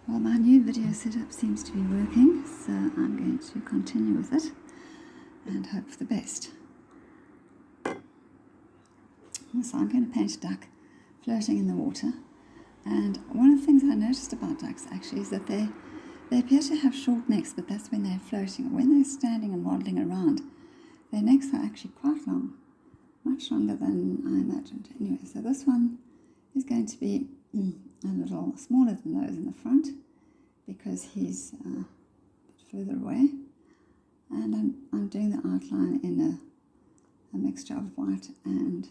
Well, my new video setup seems to be working, so I'm going to continue with it and hope for the best. So I'm going to paint a duck floating in the water, and one of the things I noticed about ducks actually is that they appear to have short necks, but that's when they're floating. When they're standing and waddling around, their necks are actually quite long, much longer than I imagined. Anyway, so this one is going to be a little smaller than those in the front because he's a bit further away, and I'm doing the outline in a mixture of white and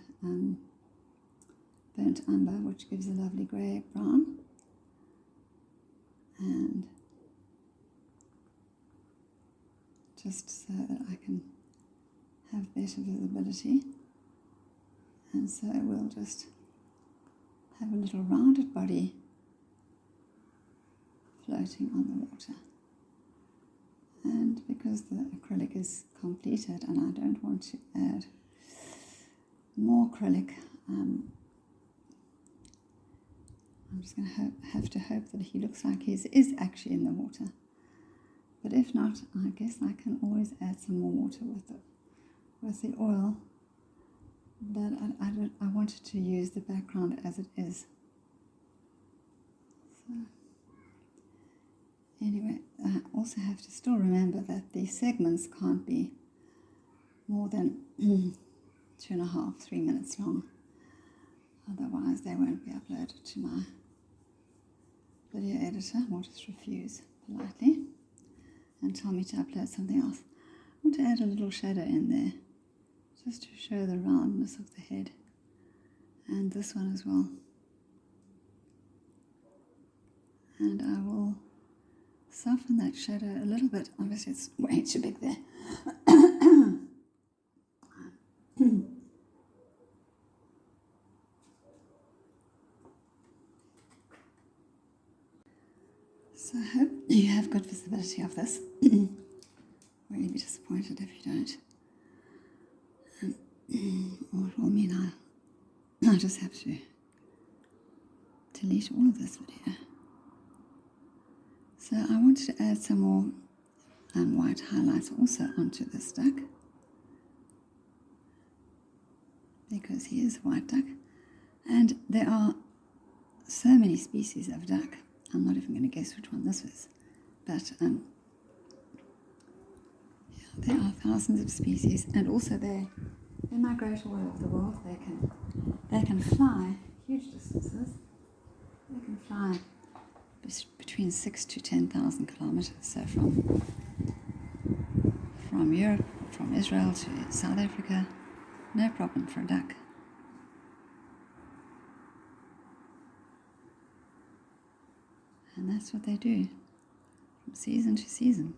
burnt umber, which gives a lovely grey brown, and just so that I can have better visibility. And so we'll just have a little rounded body floating on the water. And because the acrylic is completed and I don't want to add more acrylic, I'm just going to have to hope that he looks like he is actually in the water. But if not, I guess I can always add some more water with the oil. But I wanted to use the background as it is. So anyway, I also have to still remember that the segments can't be more than 2.5, 3 minutes long. Otherwise they won't be uploaded to my video editor. I'll just refuse politely and tell me to upload something else. I want to add a little shadow in there, just to show the roundness of the head, and this one as well. And I will soften that shadow a little bit. Obviously it's way too big there. So I hope you have good visibility of this. Really be disappointed if you don't. Or it will mean I just have to delete all of this video. So I wanted to add some more white highlights also onto this duck, because he is a white duck, and there are so many species of duck. I'm not even going to guess which one this is, but yeah, there are thousands of species, and also they migrate all over the world. They can fly huge distances. They can fly between 6,000 to 10,000 kilometers. So from Europe, from Israel to South Africa, no problem for a duck. And that's what they do from season to season.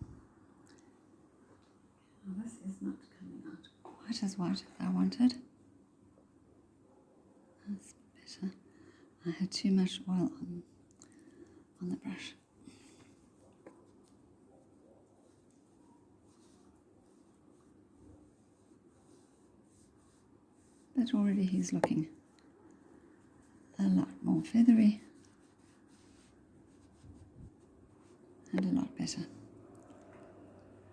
Now this is not coming out quite as white as I wanted. That's better. I had too much oil on the brush. But already he's looking a lot more feathery and a lot better.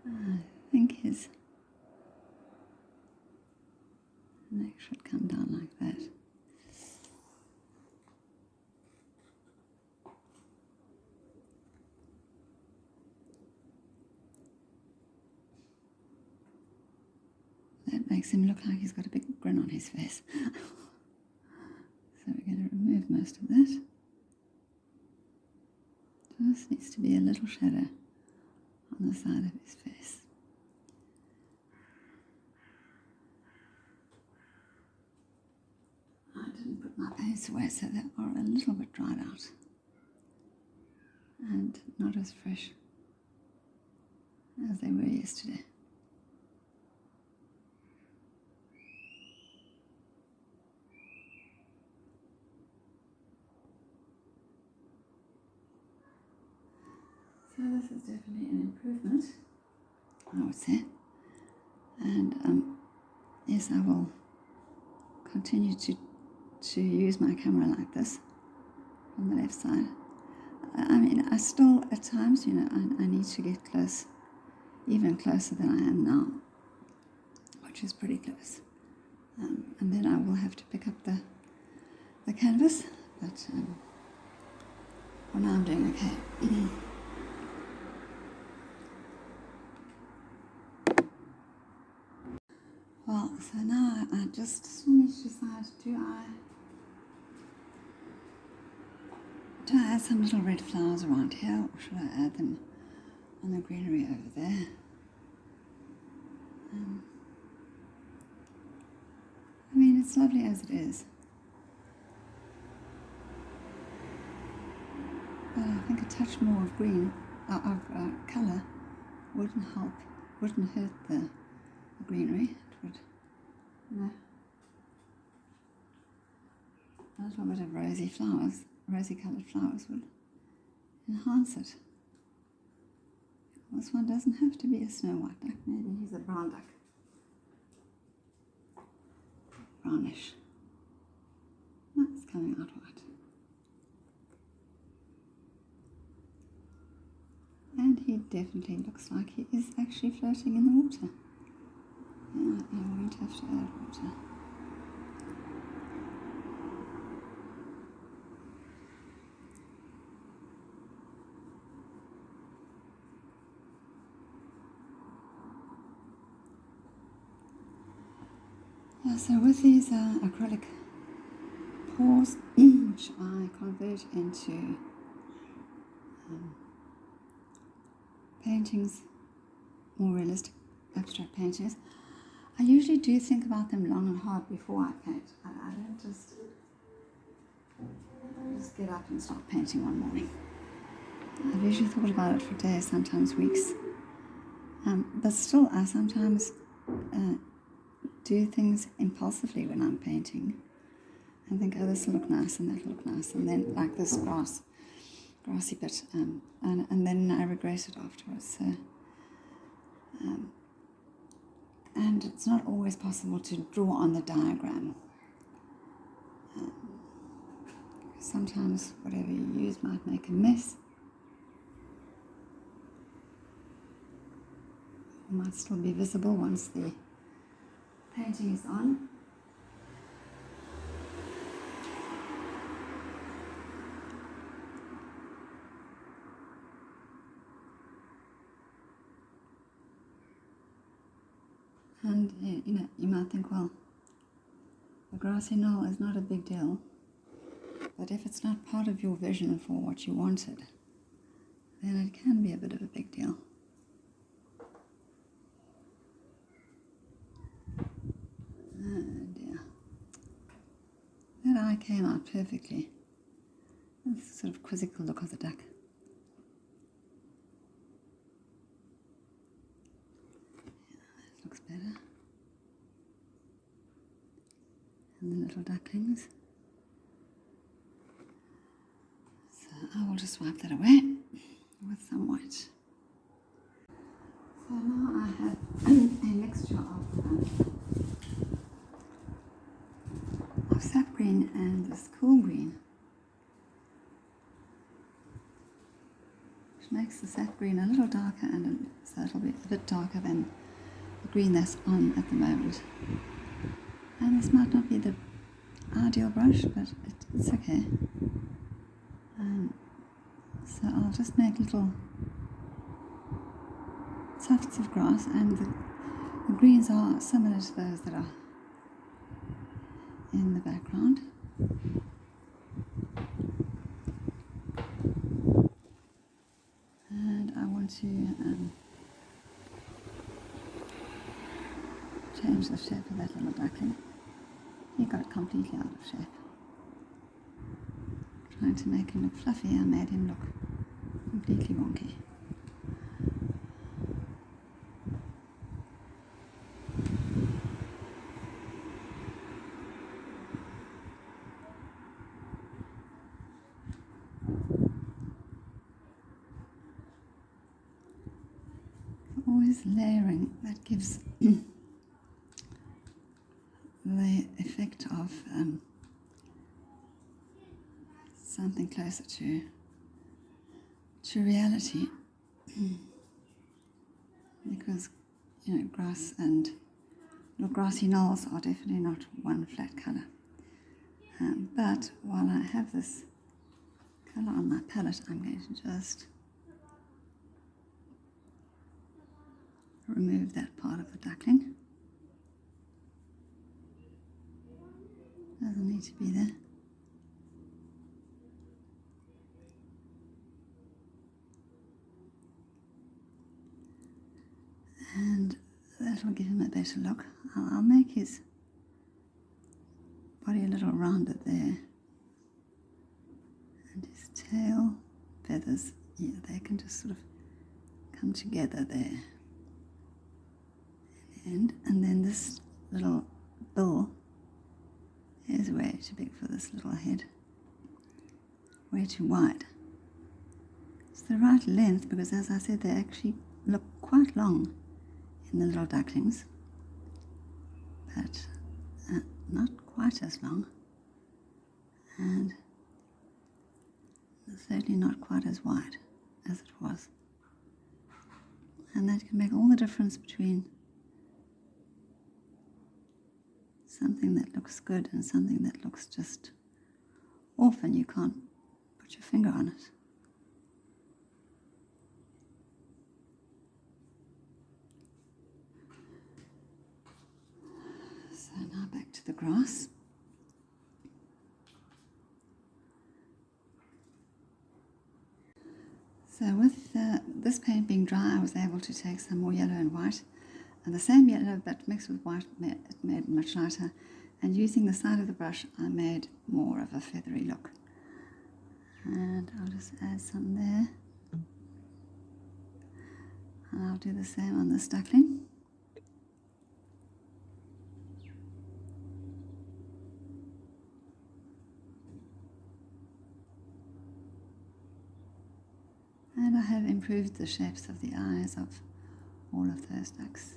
I think his neck should come down like that. That makes him look like he's got a big grin on his face. So we're going to remove most of that. Just needs to be a little shadow on the side of his face. I didn't put my paints away, so they are a little bit dried out and not as fresh as they were yesterday. So this is definitely an improvement, I would say. And yes, I will continue to use my camera like this on the left side. I mean, I still, at times, I need to get close, even closer than I am now, which is pretty close. And then I will have to pick up the canvas, but for now I'm doing okay. Well, so now I just still need to decide, do I add some little red flowers around here, or should I add them on the greenery over there? I mean, it's lovely as it is, but I think a touch more of green, of colour, wouldn't hurt the greenery. It would, a little bit of rosy coloured flowers would enhance it. This one doesn't have to be a snow white duck, maybe he's a brown duck. Brownish. That's coming out white. And he definitely looks like he is actually floating in the water. Yeah, I won't have to add water. Yeah, so with these acrylic pours, which I convert into paintings, more realistic abstract paintings, I usually do think about them long and hard before I paint. I don't just get up and start painting one morning. I've usually thought about it for days, sometimes weeks. But still, I sometimes do things impulsively when I'm painting and think, oh, this will look nice and that'll look nice, and then like this grassy bit, and then I regret it afterwards. So, and it's not always possible to draw on the diagram. Sometimes whatever you use might make a mess. It might still be visible once the painting is on. And you might think, well, the grassy knoll is not a big deal, but if it's not part of your vision for what you wanted, then it can be a bit of a big deal. Oh dear. That eye came out perfectly. This sort of quizzical look of the duck. That looks better. And the little ducklings. So I will just wipe that away with some white. So now I have a mixture of sap green and this cool green, which makes the sap green a little darker, and so it'll be a bit darker than the green that's on at the moment. And this might not be the ideal brush, but it's okay. So I'll just make little tufts of grass, and the greens are similar to those that are in the background. And I want to change the shape of that little duckling. He got completely out of shape. Trying to make him look fluffy, I made him look completely wonky. Always layering, that gives the effect of something closer to to reality. Because, grass and little grassy knolls are definitely not one flat colour. But while I have this colour on my palette, I'm going to just remove that part of the duckling. Doesn't need to be there. And that will give him a better look. I'll make his body a little rounded there. And his tail feathers, they can just sort of come together there. And then this little bill is way too big for this little head. Way too wide. It's the right length because, as I said, they actually look quite long in the little ducklings, but not quite as long, and certainly not quite as wide as it was. And that can make all the difference between something that looks good and something that looks just off and you can't put your finger on it. So now back to the grass. So with this paint being dry, I was able to take some more yellow and white, and the same yellow but mixed with white, it made it much lighter, and using the side of the brush I made more of a feathery look. And I'll just add some there, and I'll do the same on this duckling. And I have improved the shapes of the eyes of all of those ducks.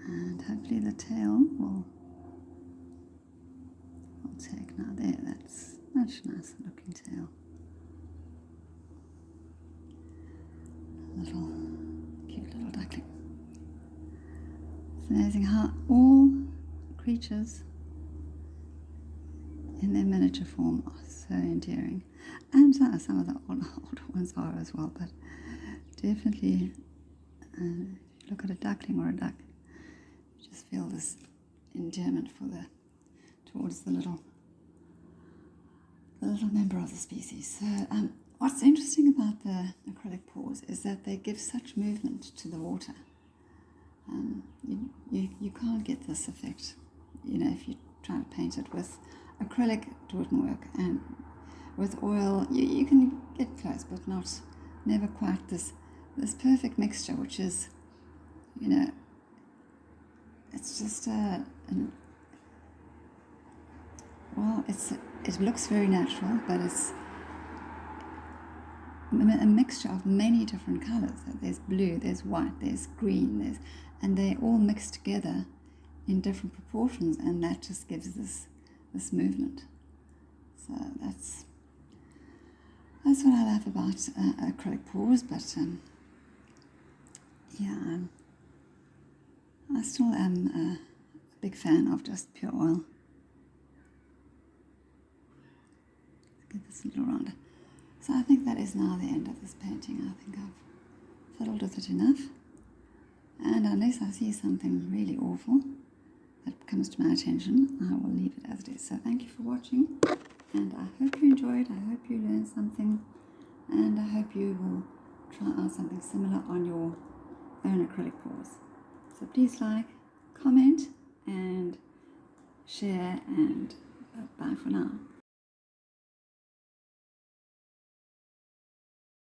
And hopefully the tail will take now. There, that's much nicer looking tail. Cute little duckling. It's amazing how all creatures in their miniature form are so endearing, and some of the older ones are as well, but definitely if you look at a duckling or a duck, you just feel this endearment towards the little member of the species. So what's interesting about the acrylic paws is that they give such movement to the water. You can't get this effect, if you try to paint it with acrylic, it wouldn't work, and with oil you can get close, but never quite this perfect mixture, which is, it's just it looks very natural, but it's a mixture of many different colors. There's blue, there's white, there's green, and they all mix together in different proportions, and that just gives this movement. So that's what I love about acrylic paws. But I still am a big fan of just pure oil. Let's get this a little rounded. So I think that is now the end of this painting. I think I've fiddled with it enough. And unless I see something really awful that comes to my attention, I will leave it as it is. So thank you for watching, and I hope you enjoyed. I hope you learned something, and I hope you will try out something similar on your own acrylic paws. So please like, comment, and share, and bye for now.